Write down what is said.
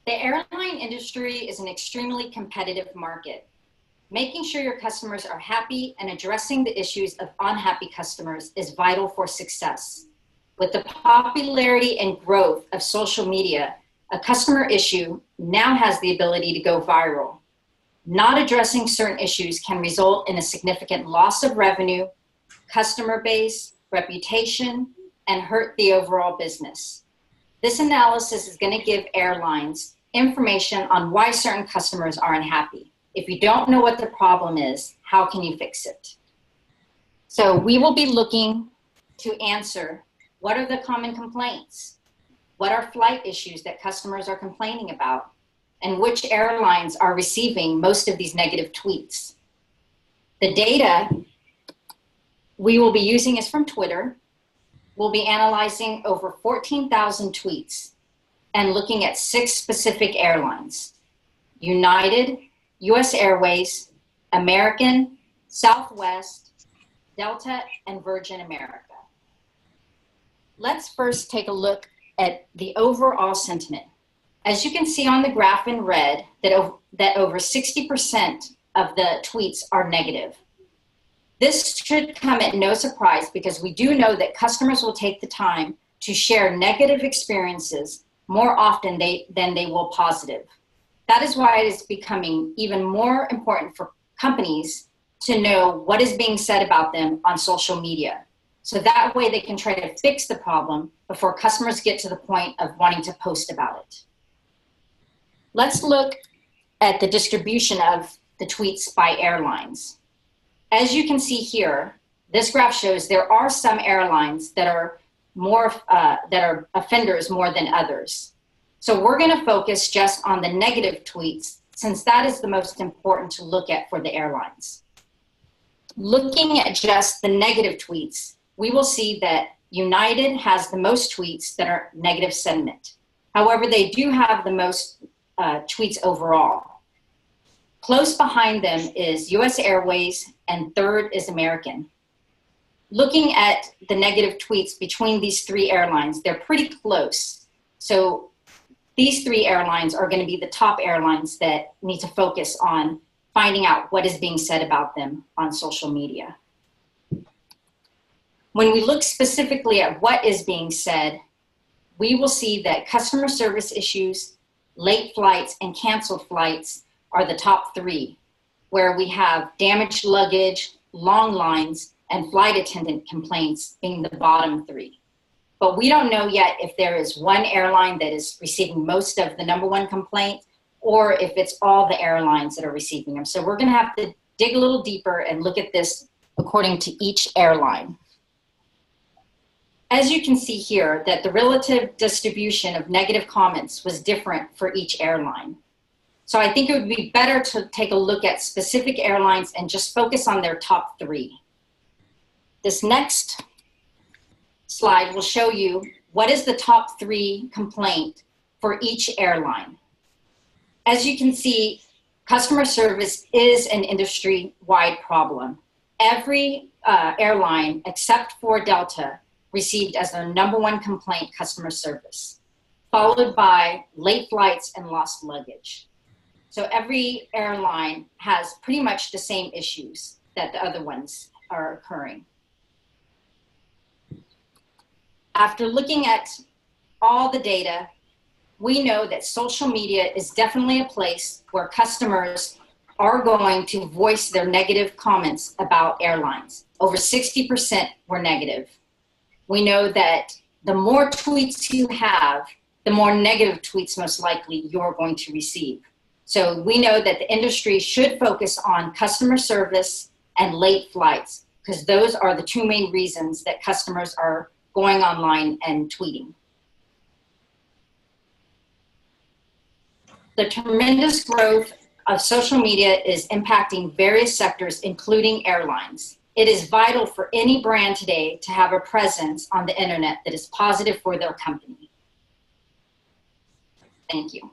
The airline industry is an extremely competitive market. Making sure your customers are happy and addressing the issues of unhappy customers is vital for success. With the popularity and growth of social media, a customer issue now has the ability to go viral. Not addressing certain issues can result in a significant loss of revenue, customer base, reputation, and hurt the overall business. This analysis is going to give airlines information on why certain customers are unhappy. If you don't know what the problem is, how can you fix it? So we will be looking to answer, what are the common complaints? What are flight issues that customers are complaining about? And which airlines are receiving most of these negative tweets? The data we will be using is from Twitter. We'll be analyzing over 14,000 tweets and looking at 6 specific airlines: United, US Airways, American, Southwest, Delta, and Virgin America. Let's first take a look at the overall sentiment. As you can see on the graph in red, that over 60% of the tweets are negative. This should come at no surprise because we do know that customers will take the time to share negative experiences more often than they will positive. That is why it is becoming even more important for companies to know what is being said about them on social media. So that way they can try to fix the problem before customers get to the point of wanting to post about it. Let's look at the distribution of the tweets by airlines. As you can see here, this graph shows there are some airlines that are offenders more than others. So we're going to focus just on the negative tweets, since that is the most important to look at for the airlines. Looking at just the negative tweets, we will see that United has the most tweets that are negative sentiment. However, they do have the most tweets overall. Close behind them is US Airways, and third is American. Looking at the negative tweets between these 3 airlines, they're pretty close. So these 3 airlines are going to be the top airlines that need to focus on finding out what is being said about them on social media. When we look specifically at what is being said, we will see that customer service issues, late flights, and canceled flights are the top 3, where we have damaged luggage, long lines, and flight attendant complaints being the bottom 3. But we don't know yet if there is one airline that is receiving most of the #1 complaint, or if it's all the airlines that are receiving them. So we're going to have to dig a little deeper and look at this according to each airline. As you can see here, that the relative distribution of negative comments was different for each airline. So I think it would be better to take a look at specific airlines and just focus on their top 3. This next slide will show you what is the top 3 complaint for each airline. As you can see, customer service is an industry-wide problem. Every airline except for Delta received as their #1 complaint customer service, followed by late flights and lost luggage. So every airline has pretty much the same issues that the other ones are occurring. After looking at all the data, we know that social media is definitely a place where customers are going to voice their negative comments about airlines. Over 60% were negative. We know that the more tweets you have, the more negative tweets most likely you're going to receive. So we know that the industry should focus on customer service and late flights, because those are the 2 main reasons that customers are going online and tweeting. The tremendous growth of social media is impacting various sectors, including airlines. It is vital for any brand today to have a presence on the internet that is positive for their company. Thank you.